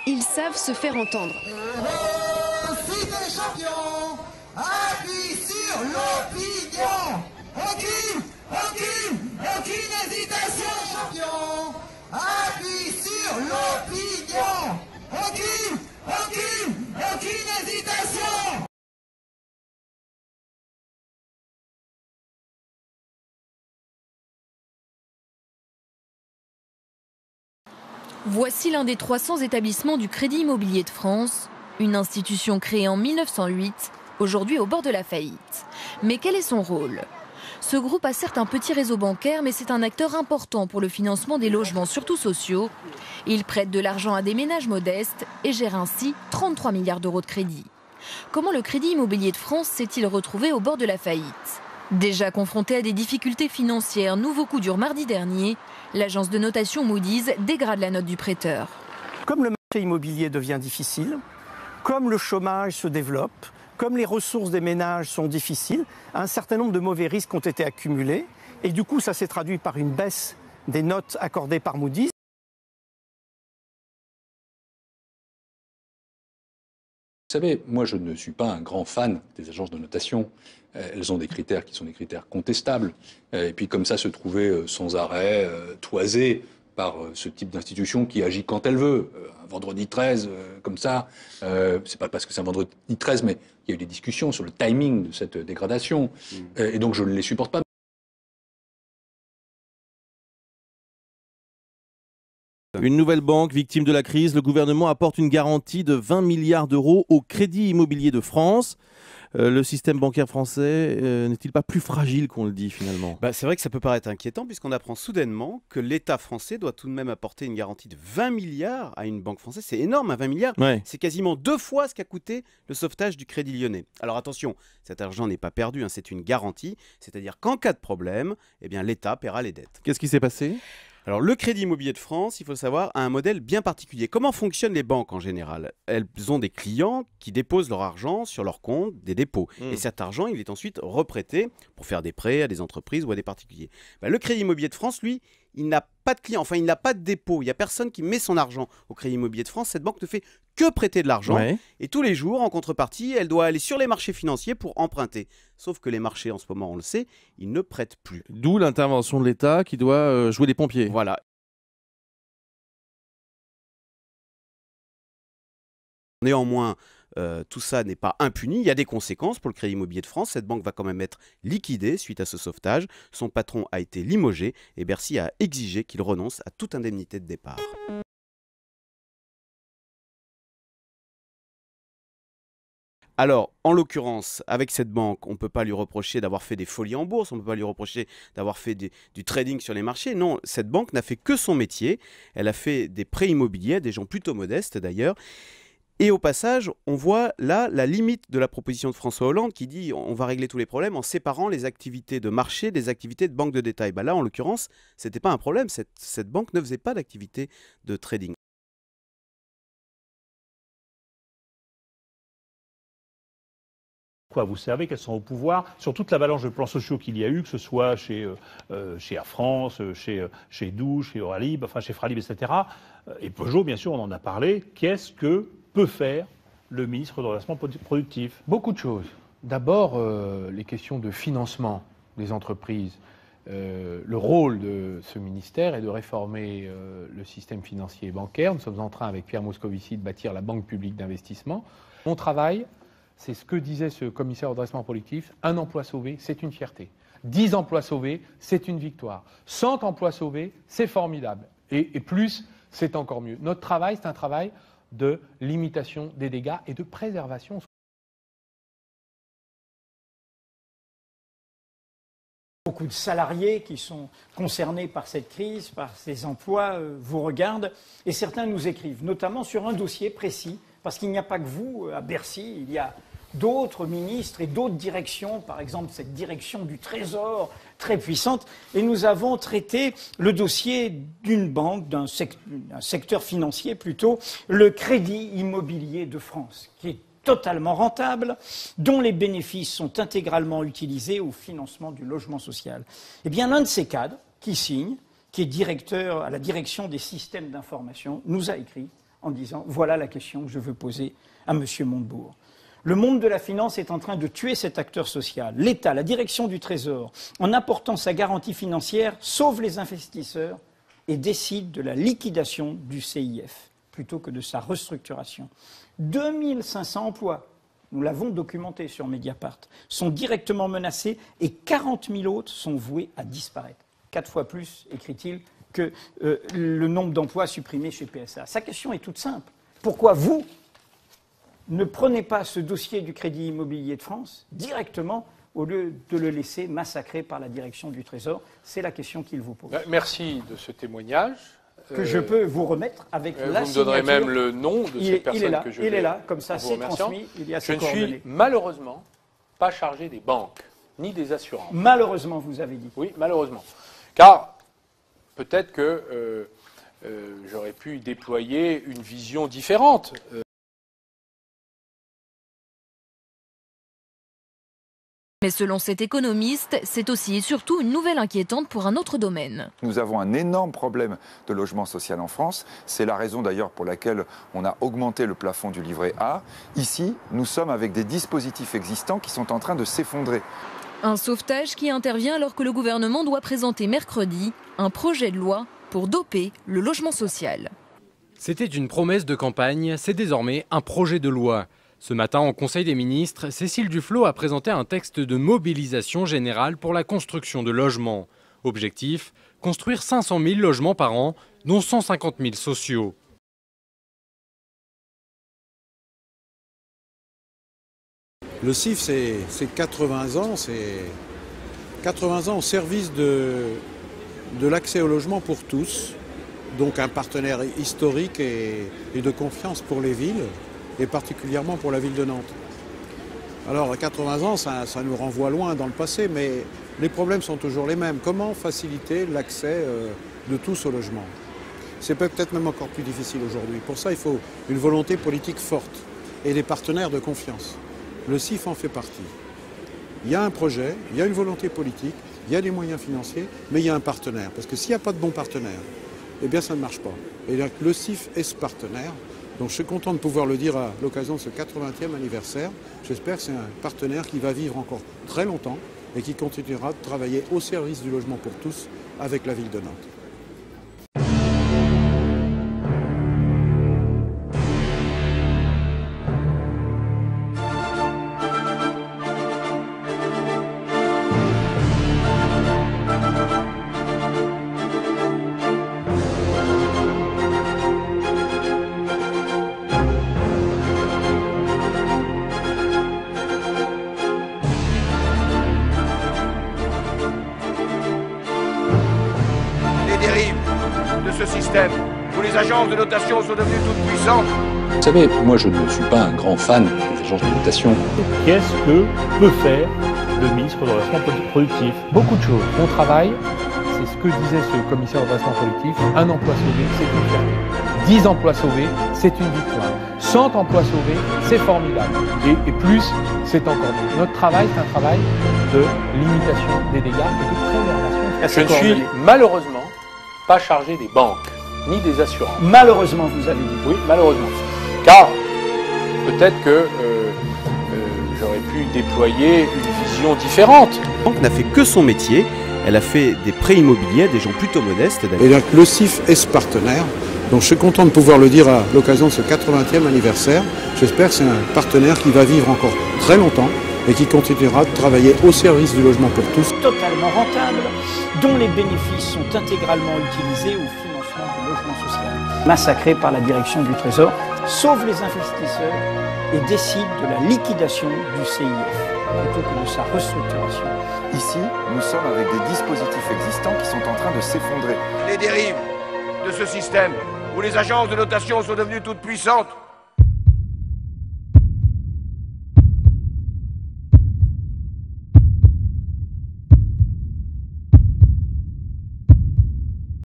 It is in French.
Ils savent se faire entendre. Cité champion, appuie sur l'opinion. Aucune hésitation, champion. Appuie sur l'opinion. Aucune hésitation. Voici l'un des 300 établissements du Crédit Immobilier de France, une institution créée en 1908, aujourd'hui au bord de la faillite. Mais quel est son rôle ? Ce groupe a certes un petit réseau bancaire, mais c'est un acteur important pour le financement des logements, surtout sociaux. Il prête de l'argent à des ménages modestes et gère ainsi 33 milliards d'euros de crédit. Comment le Crédit Immobilier de France s'est-il retrouvé au bord de la faillite ? Déjà confronté à des difficultés financières, nouveau coup dur mardi dernier, l'agence de notation Moody's dégrade la note du prêteur. Comme le marché immobilier devient difficile, comme le chômage se développe, comme les ressources des ménages sont difficiles, un certain nombre de mauvais risques ont été accumulés et du coup ça s'est traduit par une baisse des notes accordées par Moody's. Vous savez, moi je ne suis pas un grand fan des agences de notation. Elles ont des critères qui sont des critères contestables. Et puis comme ça, se trouver sans arrêt toisé par ce type d'institution qui agit quand elle veut. Un vendredi 13, comme ça, c'est pas parce que c'est un vendredi 13, mais il y a eu des discussions sur le timing de cette dégradation. Et donc je ne les supporte pas. Une nouvelle banque victime de la crise, le gouvernement apporte une garantie de 20 milliards d'euros au Crédit Immobilier de France. Le système bancaire français n'est-il pas plus fragile qu'on le dit finalement ? C'est vrai que ça peut paraître inquiétant puisqu'on apprend soudainement que l'État français doit tout de même apporter une garantie de 20 milliards à une banque française. C'est énorme, 20 milliards. Ouais. C'est quasiment 2 fois ce qu'a coûté le sauvetage du Crédit Lyonnais. Alors attention, cet argent n'est pas perdu, c'est une garantie. C'est-à-dire qu'en cas de problème, l'État paiera les dettes. Qu'est-ce qui s'est passé ? Alors, le Crédit Immobilier de France, il faut le savoir, a un modèle bien particulier. Comment fonctionnent les banques en général ? Elles ont des clients qui déposent leur argent sur leur compte des dépôts. Et cet argent, il est ensuite reprêté pour faire des prêts à des entreprises ou à des particuliers. Le Crédit Immobilier de France, lui, il n'a pas de clients, enfin il n'a pas de dépôt. Il n'y a personne qui met son argent au Crédit Immobilier de France. Cette banque ne fait que prêter de l'argent. Ouais. Et tous les jours, en contrepartie, elle doit aller sur les marchés financiers pour emprunter. Sauf que les marchés, en ce moment, on le sait, ils ne prêtent plus. D'où l'intervention de l'État qui doit jouer les pompiers. Voilà. Néanmoins, tout ça n'est pas impuni. Il y a des conséquences pour le Crédit Immobilier de France. Cette banque va quand même être liquidée suite à ce sauvetage. Son patron a été limogé et Bercy a exigé qu'il renonce à toute indemnité de départ. Alors, en l'occurrence, avec cette banque, on ne peut pas lui reprocher d'avoir fait des folies en bourse, on ne peut pas lui reprocher d'avoir fait du trading sur les marchés. Non, cette banque n'a fait que son métier. Elle a fait des prêts immobiliers à des gens plutôt modestes d'ailleurs. Et au passage, on voit là la limite de la proposition de François Hollande qui dit on va régler tous les problèmes en séparant les activités de marché des activités de banque de détail. Là, en l'occurrence, ce n'était pas un problème. Cette banque ne faisait pas d'activité de trading. Vous savez qu'elles sont au pouvoir sur toute l'avalanche de plans sociaux qu'il y a eu, que ce soit chez Air France, chez Doux, chez Euralib, enfin chez Fralib, etc. Et Peugeot, bien sûr, on en a parlé. Qu'est-ce que peut faire le ministre de redressement productif ? Beaucoup de choses. D'abord, les questions de financement des entreprises. Le rôle de ce ministère est de réformer le système financier et bancaire. Nous sommes en train, avec Pierre Moscovici, de bâtir la Banque publique d'investissement. Mon travail, c'est ce que disait ce commissaire au redressement productif, un emploi sauvé, c'est une fierté. 10 emplois sauvés, c'est une victoire. 100 emplois sauvés, c'est formidable. Et plus, c'est encore mieux. Notre travail, c'est un travail de limitation des dégâts et de préservation. Beaucoup de salariés qui sont concernés par cette crise, par ces emplois, vous regardent. Et certains nous écrivent, notamment sur un dossier précis. Parce qu'il n'y a pas que vous à Bercy, il y a d'autres ministres et d'autres directions, par exemple cette direction du Trésor très puissante. Et nous avons traité le dossier d'une banque, d'un secteur financier plutôt, le Crédit Immobilier de France, qui est totalement rentable, dont les bénéfices sont intégralement utilisés au financement du logement social. Eh bien, l'un de ces cadres qui signe, qui est directeur à la direction des systèmes d'information, nous a écrit en disant « Voilà la question que je veux poser à M. Montebourg ». Le monde de la finance est en train de tuer cet acteur social. L'État, la direction du Trésor, en apportant sa garantie financière, sauve les investisseurs et décide de la liquidation du CIF plutôt que de sa restructuration. 2500 emplois, nous l'avons documenté sur Mediapart, sont directement menacés et 40 000 autres sont voués à disparaître. 4 fois plus, écrit-il, que le nombre d'emplois supprimés chez PSA. Sa question est toute simple. Pourquoi vous ne prenez pas ce dossier du Crédit Immobilier de France directement au lieu de le laisser massacrer par la direction du Trésor? C'est la question qu'il vous pose. Merci de ce témoignage. Que je peux vous remettre avec la signature. Vous me donnerez même le nom de cette personne que je vais. Il est là, comme ça, c'est transmis. Il y a ses coordonnées. Je ne suis malheureusement pas chargé des banques, ni des assurances. Malheureusement, vous avez dit. Oui, malheureusement. Car peut-être que j'aurais pu déployer une vision différente. Mais selon cet économiste, c'est aussi et surtout une nouvelle inquiétante pour un autre domaine. Nous avons un énorme problème de logement social en France. C'est la raison d'ailleurs pour laquelle on a augmenté le plafond du livret A. Ici, nous sommes avec des dispositifs existants qui sont en train de s'effondrer. Un sauvetage qui intervient alors que le gouvernement doit présenter mercredi un projet de loi pour doper le logement social. C'était une promesse de campagne, c'est désormais un projet de loi. Ce matin, en Conseil des ministres, Cécile Duflot a présenté un texte de mobilisation générale pour la construction de logements. Objectif, construire 500 000 logements par an, dont 150 000 sociaux. Le CIF, c'est 80 ans, c'est 80 ans au service de l'accès au logement pour tous. Donc un partenaire historique et de confiance pour les villes, et particulièrement pour la ville de Nantes. Alors 80 ans, ça nous renvoie loin dans le passé, mais les problèmes sont toujours les mêmes. Comment faciliter l'accès de tous au logement? C'est peut-être même encore plus difficile aujourd'hui. Pour ça, il faut une volonté politique forte et des partenaires de confiance. Le CIF en fait partie. Il y a un projet, il y a une volonté politique, il y a des moyens financiers, mais il y a un partenaire. Parce que s'il n'y a pas de bon partenaire, eh bien ça ne marche pas. Et donc, le CIF est ce partenaire. Donc je suis content de pouvoir le dire à l'occasion de ce 80e anniversaire. J'espère que c'est un partenaire qui va vivre encore très longtemps et qui continuera de travailler au service du logement pour tous avec la ville de Nantes. De ce système où les agences de notation sont devenues toutes puissantes. Vous savez, moi je ne suis pas un grand fan des agences de notation. Qu'est-ce que peut faire le ministre de redressement productif? Beaucoup de choses. Mon travail, c'est ce que disait ce commissaire de redressement productif, un emploi sauvé, c'est une fierté. 10 emplois sauvés, c'est une victoire. 100 emplois sauvés, c'est formidable. Et plus, c'est encore mieux. Notre travail, c'est un travail de limitation des dégâts et de préservation. Je ne suis malheureusement pas chargé des banques, ni des assurances. Malheureusement, vous avez dit. Oui, malheureusement. Car peut-être que j'aurais pu déployer une vision différente. La banque n'a fait que son métier. Elle a fait des prêts immobiliers à des gens plutôt modestes. Et donc le CIF est ce partenaire. Donc je suis content de pouvoir le dire à l'occasion de ce 80e anniversaire. J'espère que c'est un partenaire qui va vivre encore très longtemps et qui continuera de travailler au service du logement pour tous. Totalement rentable, dont les bénéfices sont intégralement utilisés au financement du logement social. Massacré par la direction du Trésor, sauve les investisseurs et décide de la liquidation du CIF plutôt que de sa restructuration. Ici, nous sommes avec des dispositifs existants qui sont en train de s'effondrer. Les dérives de ce système où les agences de notation sont devenues toutes puissantes.